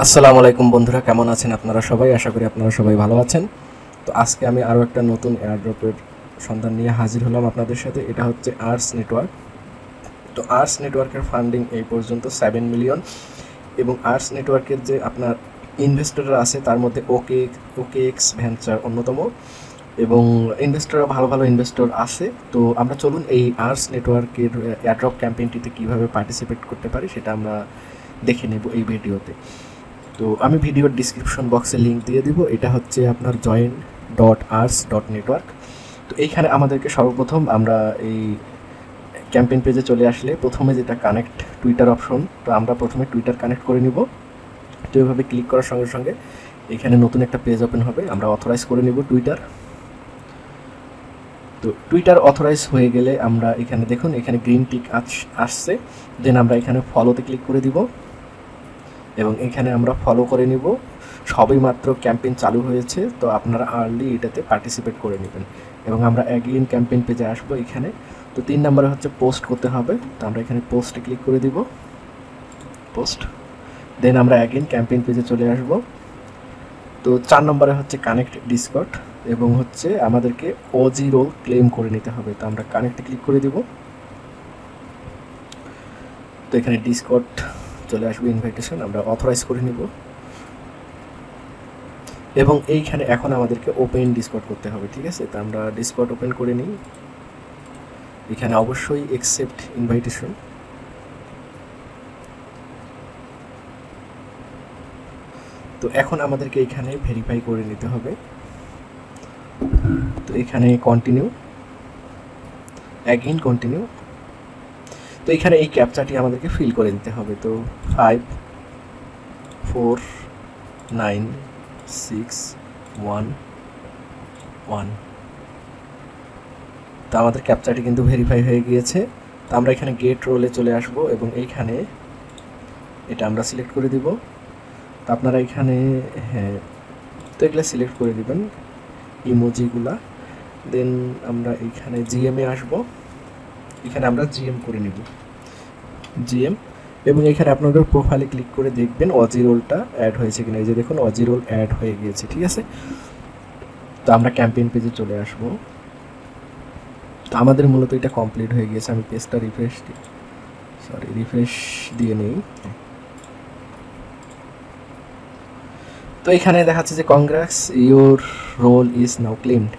আসসালামু আলাইকুম বন্ধুরা, কেমন আছেন আপনারা সবাই? আশা করি আপনারা সবাই ভালো আছেন। তো আজকে আমি আরও একটা নতুন এয়ারড্রপের সন্ধান নিয়ে হাজির হলাম আপনাদের সাথে। এটা হচ্ছে আর্স নেটওয়ার্ক। তো আর্স নেটওয়ার্কের ফান্ডিং এই পর্যন্ত 7 মিলিয়ন, এবং আর্স নেটওয়ার্কের যে আপনার ইনভেস্টররা আছে তার মধ্যে ওকেএক্স ভেঞ্চার অন্যতম, এবং ইনভেস্টররা ভালো ভালো ইনভেস্টর আছে। তো আমরা চলুন এই আর্স নেটওয়ার্কের এয়ারড্রপ ক্যাম্পেইনটিতে কীভাবে পার্টিসিপেট করতে পারি সেটা আমরা দেখে নেব এই ভিডিওতে। তো আমি ভিডিওর ডিসক্রিপশন বক্সে লিঙ্ক দিয়ে দিব। এটা হচ্ছে আপনার join.ars.network। তো এইখানে আমাদেরকে সর্বপ্রথম আমরা এই ক্যাম্পেইন পেজে চলে আসলে প্রথমে যেটা কানেক্ট টুইটার অপশন, তো আমরা প্রথমে টুইটার কানেক্ট করে নিব। তো এইভাবে ক্লিক করার সঙ্গে সঙ্গে এখানে নতুন একটা পেজ ওপেন হবে। আমরা অথরাইজ করে নিব টুইটার। তো টুইটার অথরাইজ হয়ে গেলে আমরা এখানে দেখুন, এখানে গ্রিন টিক আসছে। দেন আমরা এখানে ফলোতে ক্লিক করে দিব, এবং এখানে আমরা ফলো করে নিব। সবেই মাত্র ক্যাম্পেইন চালু হয়েছে, তো আপনারা আর্লি এটাতে পার্টিসিপেট করে নেবেন। এবং আমরা অ্যাগেইন ক্যাম্পেইন পেজে আসবো এখানে। তো 3 নম্বরে হচ্ছে পোস্ট করতে হবে, তো আমরা এখানে পোস্টে ক্লিক করে দিব, পোস্ট। দেন আমরা অ্যাগেইন ক্যাম্পেইন পেজে চলে আসব। তো 4 নম্বরে হচ্ছে কানেক্ট ডিসকর্ড, এবং হচ্ছে আমাদেরকে ওজি রোল ক্লেম করে নিতে হবে। তো আমরা কানেক্টে ক্লিক করে দিব। তো এখানে ডিসকর্ড চলে আসবে ইনভাইটেশন, আমরা অথরাইজ করে নিব। এবং এইখানে এখন আমাদেরকে ওপেন ডিসকর্ড করতে হবে, ঠিক আছে? তো আমরা ডিসকর্ড ওপেন করে নিই। এখানে অবশ্যই অ্যাকসেপ্ট ইনভাইটেশন। তো এখন আমাদেরকে এখানে ভেরিফাই করে নিতে হবে। তো এখানে কন্টিনিউ, অ্যাগেইন কন্টিনিউ। তো এখানে এই ক্যাপচাটি আমাদেরকে ফিল করে দিতে হবে। তো 5 4 9 6 1 1। তো আমাদের ক্যাপচাটি কিন্তু ভেরিফাই হয়ে গিয়েছে। তো আমরা এখানে গেট রোলে চলে আসব, এবং এইখানে এটা আমরা সিলেক্ট করে দিব। তো আপনারা এখানে তো এগুলো সিলেক্ট করে দিবেন ইমোজিগুলা। দেন আমরা এইখানে জিএমে আসব, এখানে আমরা জিএম করে নিব, জিএম। এবং এখানে আপনাদের প্রোফাইলে ক্লিক করে দেখবেন অজি রোলটা অ্যাড হয়েছে কিনা। এই যে দেখুন, অজি রোল অ্যাড হয়ে গিয়েছে, ঠিক আছে? তো আমরা ক্যাম্পেইন পেজে চলে আসব। তো আমাদের মূলত এটা কমপ্লিট হয়ে গিয়েছে। আমি পেজটা রিফ্রেশ দিয়ে নেই। তো এখানে দেখাচ্ছে যে Congress, your role is now claimed.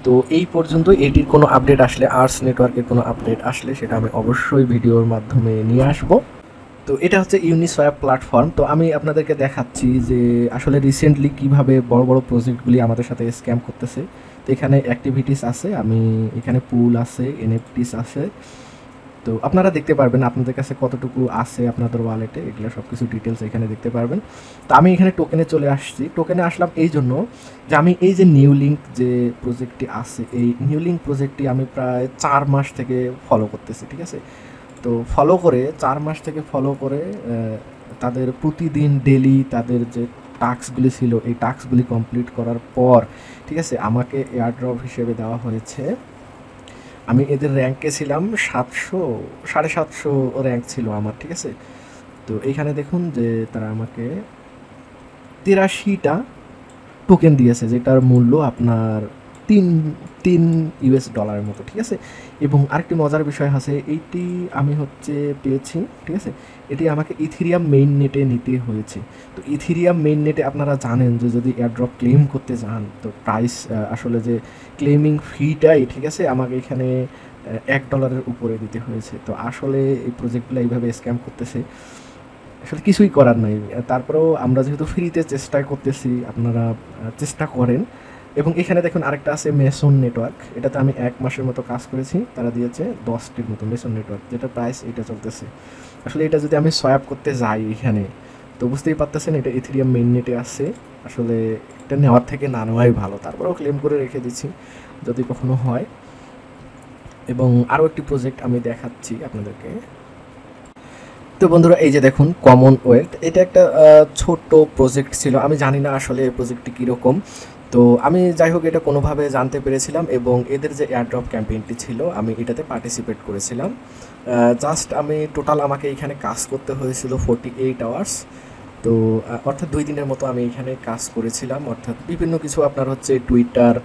তো এই পর্যন্ত এটির কোনো আপডেট আসলে, আর্স নেটওয়ার্কের কোনো আপডেট আসলে সেটা আমি অবশ্যই ভিডিওর মাধ্যমে নিয়ে আসব। তো এটা হচ্ছে ইউনিসোয়াপ প্ল্যাটফর্ম। তো আমি আপনাদেরকে দেখাচ্ছি যে আসলে রিসেন্টলি কিভাবে বড় বড় প্রজেক্টগুলি আমাদের সাথে স্ক্যাম করতেছে। তো এখানে অ্যাক্টিভিটিস আছে, আমি এখানে পুল আছে, এনএফটিস আছে। তো আপনারা দেখতে পারবেন আপনাদের কাছে কতটুকু আছে আপনাদের ওয়ালেটে, এগুলো সব কিছু ডিটেলস এখানে দেখতে পারবেন। তো আমি এখানে টোকেনে চলে আসছি। টোকেনে আসলাম এই জন্য যে আমি এই যে নিউ লিঙ্ক যে প্রজেক্টটি আছে, এই নিউ লিঙ্ক প্রজেক্টটি আমি প্রায় 4 মাস থেকে ফলো করতেছি, ঠিক আছে? তো ফলো করে 4 মাস থেকে ফলো করে তাদের প্রতিদিন ডেলি তাদের যে টাস্কগুলি ছিল, এই টাস্কগুলি কমপ্লিট করার পর, ঠিক আছে, আমাকে এয়ারড্রপ হিসেবে দেওয়া হয়েছে। আমি এদের র্যাঙ্কে ছিলাম 700, 750 র্যাঙ্ক ছিল আমার, ঠিক আছে? তো এইখানে দেখুন যে তারা আমাকে 83টা টোকেন দিয়েছে, যেটার মূল্য আপনার 3 ইউএস ডলারের মতো, ঠিক আছে? এবং আরেকটি মজার বিষয় আছে, এইটি আমি হচ্ছে পেয়েছি, ঠিক আছে? এটি আমাকে ইথেরিয়াম মেইন নেটে নিতে হয়েছে। তো ইথেরিয়াম মেইন নেটে আপনারা জানেন যে যদি এয়ারড্রপ ক্লেম করতে যান, তো প্রাইস আসলে যে ক্লেমিং ফিটাই, ঠিক আছে, আমাকে এখানে $1 উপরে দিতে হয়েছে। তো আসলে এই প্রজেক্টগুলো এইভাবে স্ক্যাম করতেছে, আসলে কিছুই করার নাই। তারপরেও আমরা যেহেতু ফ্রিতে চেষ্টা করতেছি, আপনারা চেষ্টা করেন। এবং এখানে দেখুন আরেকটা আছে মেসন নেটওয়ার্ক, এটাতে আমি 1 মাসের মতো কাজ করেছি। তারা দিয়েছে 10টির মতো মেসন নেটওয়ার্ক, যেটা প্রাইস এটা চলতেছে। আসলে এটা যদি আমি সোয়াপ করতে যাই এখানে, তো বুঝতেই পারতেছেন এটা ইথেরিয়াম মেইন নেটে আছে। আসলে এটা নেওয়ার থেকে না নেওয়াই ভালো। তারপরেও ক্লেম করে রেখে দিচ্ছি যদি কখনো হয়। এবং আরও একটি প্রজেক্ট আমি দেখাচ্ছি আপনাদেরকে। তো বন্ধুরা, এই যে দেখুন কমনওয়েলথ, এটা একটা ছোট্ট প্রজেক্ট ছিল। আমি জানি না আসলে এই প্রজেক্টটি কীরকম। তো আমি যাই হোক এটা কোনোভাবে জানতে পেরেছিলাম, এবং এদের যে এয়ারড্রপ ক্যাম্পেইনটি ছিল আমি এটাতে পার্টিসিপেট করেছিলাম। জাস্ট আমি টোটাল আমাকে এখানে কাজ করতে হয়েছিল 48 আওয়ার্স। তো অর্থাৎ 2 দিনের মতো আমি এখানে কাজ করেছিলাম। অর্থাৎ বিভিন্ন কিছু আপনার হচ্ছে টুইটার,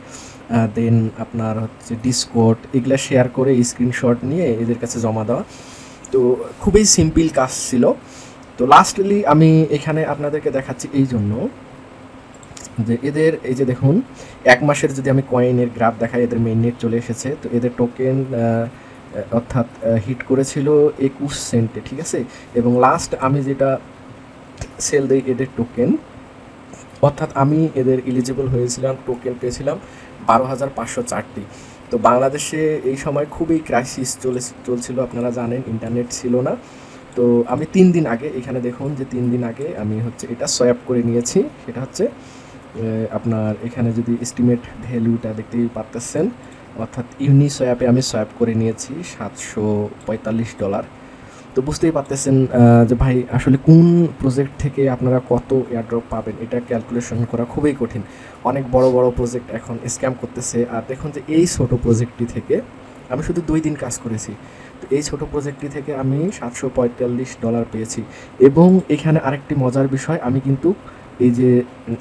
দেন আপনার হচ্ছে ডিসকর্ড এগুলা শেয়ার করে স্ক্রিনশট নিয়ে এদের কাছে জমা দেওয়া। তো খুবই সিম্পল কাজ ছিল। তো লাস্টলি আমি এখানে আপনাদেরকে দেখাচ্ছি এই জন্য যে এদের এই যে দেখুন 1 মাসের যদি আমি কয়েনের গ্রাফ দেখাই, এদের মেইননেট চলে এসেছে। তো এদের টোকেন অর্থাৎ হিট করেছিল 21 সেন্টে, ঠিক আছে? এবং লাস্ট আমি যেটা সেল দেই এদের টোকেন, অর্থাৎ আমি এদের এলিজিবল হয়েছিলাম, টোকেন পেয়েছিলাম 12,504টি। তো বাংলাদেশে এই সময় খুবই ক্রাইসিস চলছিল, আপনারা জানেন, ইন্টারনেট ছিল না। তো আমি 3 দিন আগে এখানে দেখুন যে 3 দিন আগে আমি হচ্ছে এটা সোয়াপ করে নিয়েছি। সেটা হচ্ছে আপনার এখানে যদি এস্টিমেট ভ্যালুটা দেখতেই পারতেছেন, অর্থাৎ ইউনিসোয়াপে আমি সোয়াপ করে নিয়েছি $745। তো বুঝতেই পারতেছেন যে ভাই আসলে কোন প্রজেক্ট থেকে আপনারা কত এয়ারড্রপ পাবেন এটা ক্যালকুলেশন করা খুবই কঠিন। অনেক বড় বড় প্রজেক্ট এখন স্ক্যাম করতেছে। আর দেখুন যে এই ছোট প্রজেক্টটি থেকে আমি শুধু 2 দিন কাজ করেছি। তো এই ছোট প্রজেক্টটি থেকে আমি $745 পেয়েছি। এবং এখানে আরেকটি মজার বিষয়, আমি কিন্তু এই যে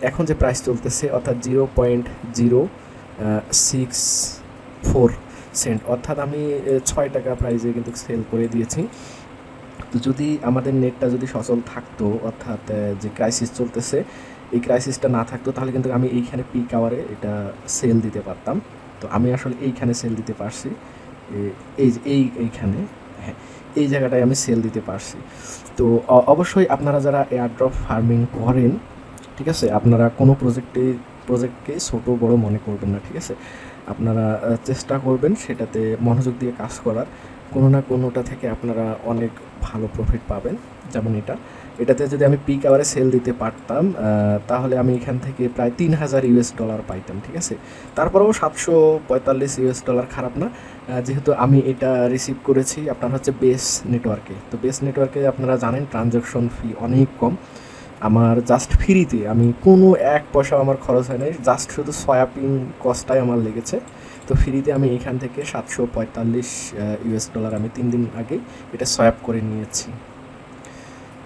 এখন যে প্রাইস চলতেছে অর্থাৎ 0.064 সেন্ট, অর্থাৎ আমি 6 টাকা প্রাইসে কিন্তু সেল করে দিয়েছি। তো যদি আমাদের নেটটা যদি সচল থাকতো, অর্থাৎ যে ক্রাইসিস চলতেছে এই ক্রাইসিসটা না থাকতো, তাহলে কিন্তু আমি এইখানে পিক আওয়ারে এটা সেল দিতে পারতাম। তো আমি আসলে এইখানে সেল দিতে পারছি, এই যে এইখানে, হ্যাঁ, এই জায়গাটায় আমি সেল দিতে পারছি। তো অবশ্যই আপনারা যারা এয়ারড্রপ ফার্মিং করেন, ঠিক আছে, আপনারা কোনো প্রজেক্টকে ছোট বড় মনে করবেন না, ঠিক আছে? আপনারা চেষ্টা করবেন সেটাতে মনোযোগ দিয়ে কাজ করার। কোনো না কোনোটা থেকে আপনারা অনেক ভালো প্রফিট পাবেন। যেমন এটাতে যদি আমি পিক আওয়ারে সেল দিতে পারতাম, তাহলে আমি এখান থেকে প্রায় $3,000 পাইতাম, ঠিক আছে? তারপরেও $745 খারাপ না, যেহেতু আমি এটা রিসিভ করেছি আপনার হচ্ছে বেস নেটওয়ার্কে। তো বেস নেটওয়ার্কে আপনারা জানেন ট্রানজ্যাকশন ফি অনেক কম। আমার জাস্ট ফ্রিতে, আমি কোনো 1 পয়সা আমার খরচ হয় নাই, জাস্ট শুধু সোয়াপিং কস্টটাই আমার লেগেছে। তো ফ্রিতে আমি এখান থেকে $745 আমি 3 দিন আগে এটা সোয়াপ করে নিয়েছি।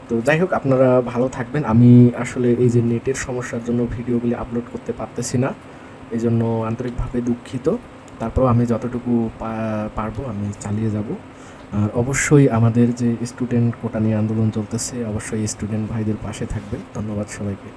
তো যাই হোক, আপনারা ভালো থাকবেন। আমি আসলে এই যে নেটের সমস্যার জন্য ভিডিওগুলি আপলোড করতে পারতেছি না, এই জন্য আন্তরিকভাবে দুঃখিত। তারপরেও আমি যতটুকু পারবো আমি চালিয়ে যাব। আর অবশ্যই আমাদের যে স্টুডেন্ট কোটা নিয়ে আন্দোলন চলতেছে, অবশ্যই স্টুডেন্ট ভাইদের পাশে থাকবেন। ধন্যবাদ সবাইকে।